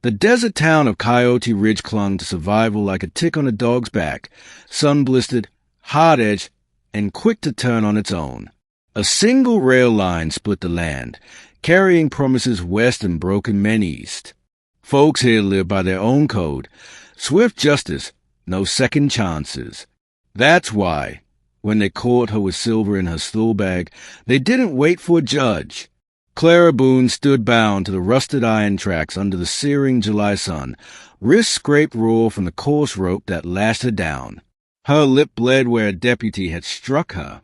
The desert town of Coyote Ridge clung to survival like a tick on a dog's back, sun-blistered, hard-edged, and quick to turn on its own. A single rail line split the land, carrying promises west and broken men east. Folks here lived by their own code. Swift justice, no second chances. That's why, when they caught her with silver in her stool bag, they didn't wait for a judge. Clara Boone stood bound to the rusted iron tracks under the searing July sun, wrists scraped raw from the coarse rope that lashed her down. Her lip bled where a deputy had struck her.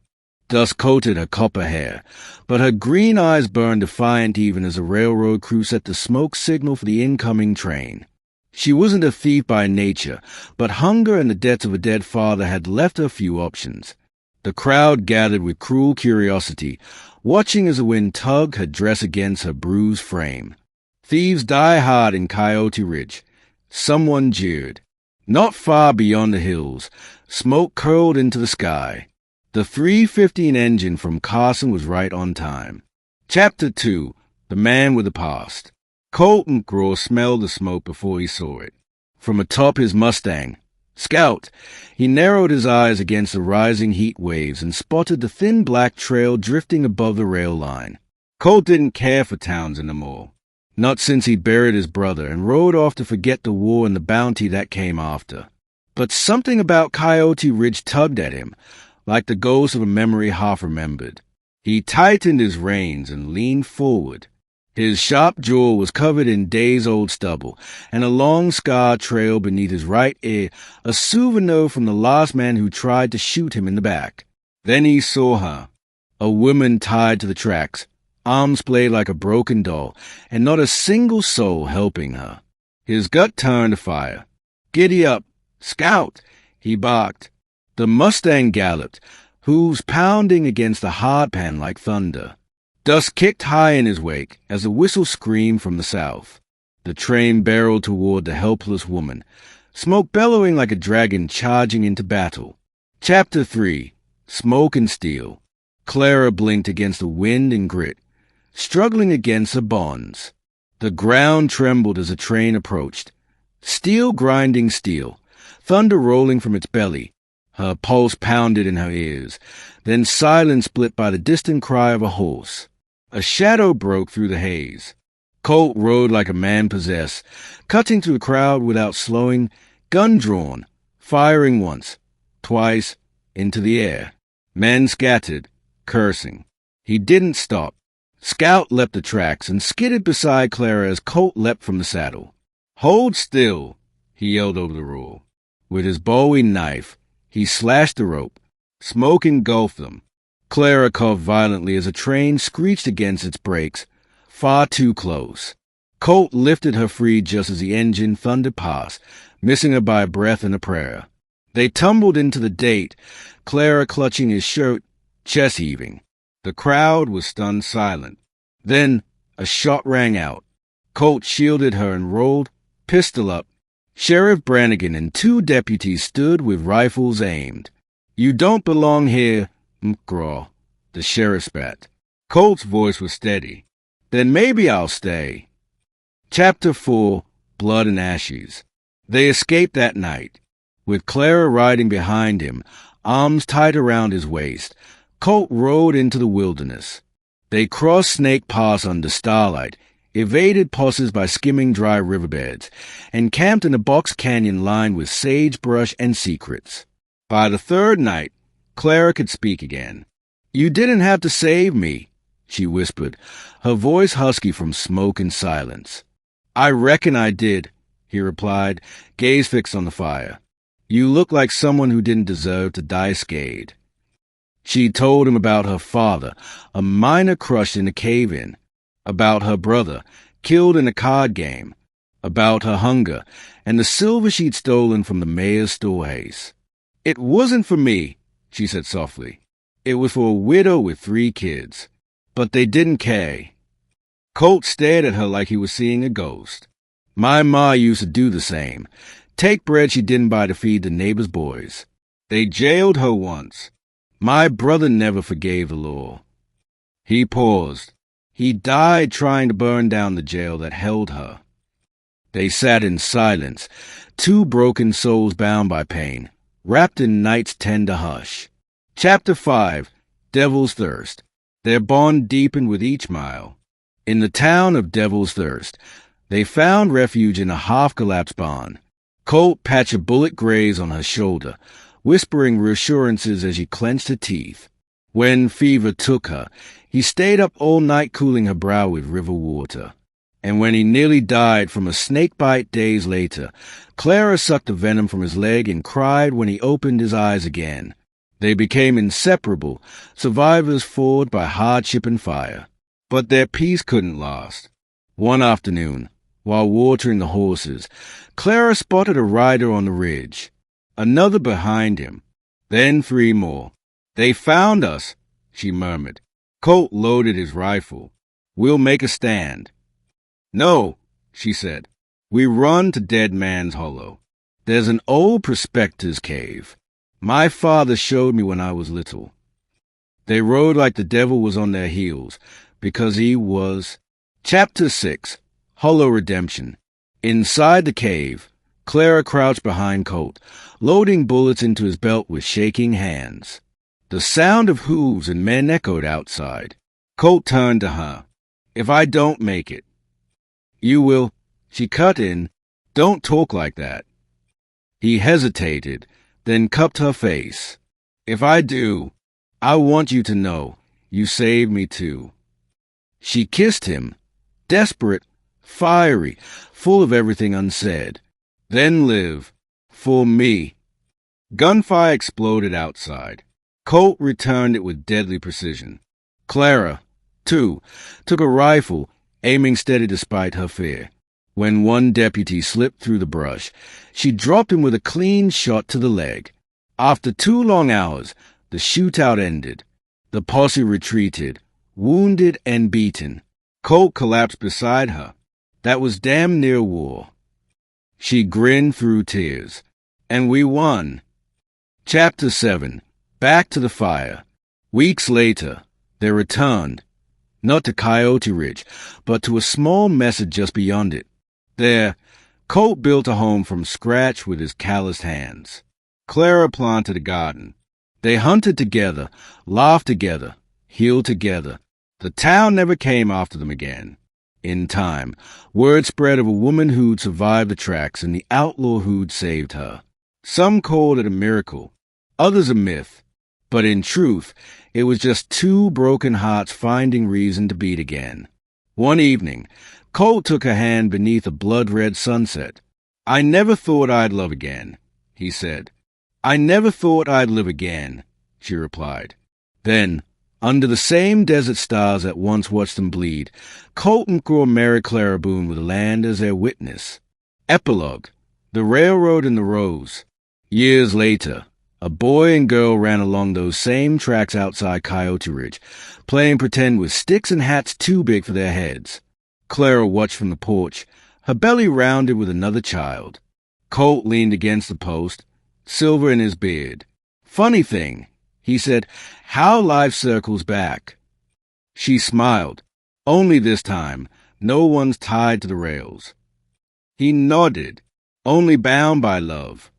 Dust coated her copper hair, but her green eyes burned defiant even as the railroad crew set the smoke signal for the incoming train. She wasn't a thief by nature, but hunger and the debts of a dead father had left her few options. The crowd gathered with cruel curiosity, watching as the wind tugged her dress against her bruised frame. Thieves die hard in Coyote Ridge. Someone jeered. Not far beyond the hills, smoke curled into the sky. The 315 engine from Carson was right on time. Chapter 2. The Man with the Past. Colt McGraw smelled the smoke before he saw it. From atop his Mustang, Scout, he narrowed his eyes against the rising heat waves and spotted the thin black trail drifting above the rail line. Colt didn't care for towns anymore. Not since he buried his brother and rode off to forget the war and the bounty that came after. But something about Coyote Ridge tugged at him, like the ghost of a memory half remembered. He tightened his reins and leaned forward. His sharp jaw was covered in days-old stubble, and a long scar trailed beneath his right ear, a souvenir from the last man who tried to shoot him in the back. Then he saw her, a woman tied to the tracks, arms played like a broken doll, and not a single soul helping her. His gut turned to fire. "Giddy up, Scout!" he barked. The Mustang galloped, hooves pounding against the hardpan like thunder. Dust kicked high in his wake as a whistle screamed from the south. The train barreled toward the helpless woman, smoke bellowing like a dragon charging into battle. Chapter 3. Smoke and Steel. Clara blinked against the wind and grit, struggling against her bonds. The ground trembled as the train approached. Steel grinding steel, thunder rolling from its belly. Her pulse pounded in her ears, then silence split by the distant cry of a horse. A shadow broke through the haze. Colt rode like a man possessed, cutting through the crowd without slowing, gun drawn, firing once, twice, into the air. Men scattered, cursing. He didn't stop. Scout leapt the tracks and skidded beside Clara as Colt leapt from the saddle. "Hold still," he yelled over the roar. With his Bowie knife, he slashed the rope. Smoke engulfed them. Clara coughed violently as a train screeched against its brakes, far too close. Colt lifted her free just as the engine thundered past, missing her by a breath and a prayer. They tumbled into the date, Clara clutching his shirt, chest heaving. The crowd was stunned silent. Then a shot rang out. Colt shielded her and rolled, pistol up. Sheriff Brannigan and 2 deputies stood with rifles aimed. "You don't belong here, McGraw," the sheriff spat. Colt's voice was steady. "Then maybe I'll stay." Chapter 4. Blood and Ashes. They escaped that night. With Clara riding behind him, arms tight around his waist, Colt rode into the wilderness. They crossed Snake Pass under starlight, evaded posses by skimming dry riverbeds, and camped in a box canyon lined with sagebrush and secrets. By the 3rd night, Clara could speak again. "You didn't have to save me," she whispered, her voice husky from smoke and silence. "I reckon I did," he replied, gaze fixed on the fire. "You look like someone who didn't deserve to die scathed." She told him about her father, a miner crushed in a cave-in, about her brother, killed in a card game, about her hunger, and the silver she'd stolen from the mayor's storehouse. "It wasn't for me," she said softly. "It was for a widow with 3 kids. But they didn't care." Colt stared at her like he was seeing a ghost. "My ma used to do the same. Take bread she didn't buy to feed the neighbor's boys. They jailed her once. My brother never forgave the law." He paused. "He died trying to burn down the jail that held her." They sat in silence, two broken souls bound by pain, wrapped in night's tender hush. Chapter 5. Devil's Thirst. Their bond deepened with each mile. In the town of Devil's Thirst, they found refuge in a half-collapsed barn. Colt patched a bullet graze on her shoulder, whispering reassurances as she clenched her teeth. When fever took her, he stayed up all night cooling her brow with river water. And when he nearly died from a snake bite days later, Clara sucked the venom from his leg and cried when he opened his eyes again. They became inseparable, survivors forged by hardship and fire. But their peace couldn't last. One afternoon, while watering the horses, Clara spotted a rider on the ridge. Another behind him. Then 3 more. "They found us," she murmured. Colt loaded his rifle. "We'll make a stand." "No," she said. "We run to Dead Man's Hollow. There's an old prospector's cave. My father showed me when I was little." They rode like the devil was on their heels, because he was. Chapter 6. Hollow Redemption. Inside the cave, Clara crouched behind Colt, loading bullets into his belt with shaking hands. The sound of hooves and men echoed outside. Colt turned to her. "If I don't make it." "You will," she cut in. "Don't talk like that." He hesitated, then cupped her face. "If I do, I want you to know you saved me too." She kissed him, desperate, fiery, full of everything unsaid. "Then live. For me." Gunfire exploded outside. Colt returned it with deadly precision. Clara, too, took a rifle, aiming steady despite her fear. When one deputy slipped through the brush, she dropped him with a clean shot to the leg. After 2 long hours, the shootout ended. The posse retreated, wounded and beaten. Colt collapsed beside her. That was damn near war. She grinned through tears. And we won. Chapter 7. Back to the fire. Weeks later, they returned, not to Coyote Ridge, but to a small mesa just beyond it. There, Colt built a home from scratch with his calloused hands. Clara planted a garden. They hunted together, laughed together, healed together. The town never came after them again. In time, word spread of a woman who'd survived the tracks and the outlaw who'd saved her. Some called it a miracle, others a myth. But in truth, it was just 2 broken hearts finding reason to beat again. One evening, Colt took her hand beneath a blood-red sunset. "I never thought I'd love again," he said. "I never thought I'd live again," she replied. Then, under the same desert stars that once watched them bleed, Colt McGraw married Clara Boone with land as their witness. Epilogue. The Railroad and the Rose. Years later, a boy and girl ran along those same tracks outside Coyote Ridge, playing pretend with sticks and hats too big for their heads. Clara watched from the porch, her belly rounded with another child. Colt leaned against the post, silver in his beard. "Funny thing," he said, "how life circles back." She smiled. "Only this time, no one's tied to the rails." He nodded. "Only bound by love."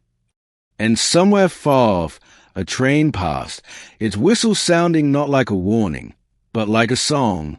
And somewhere far off, a train passed, its whistle sounding not like a warning, but like a song.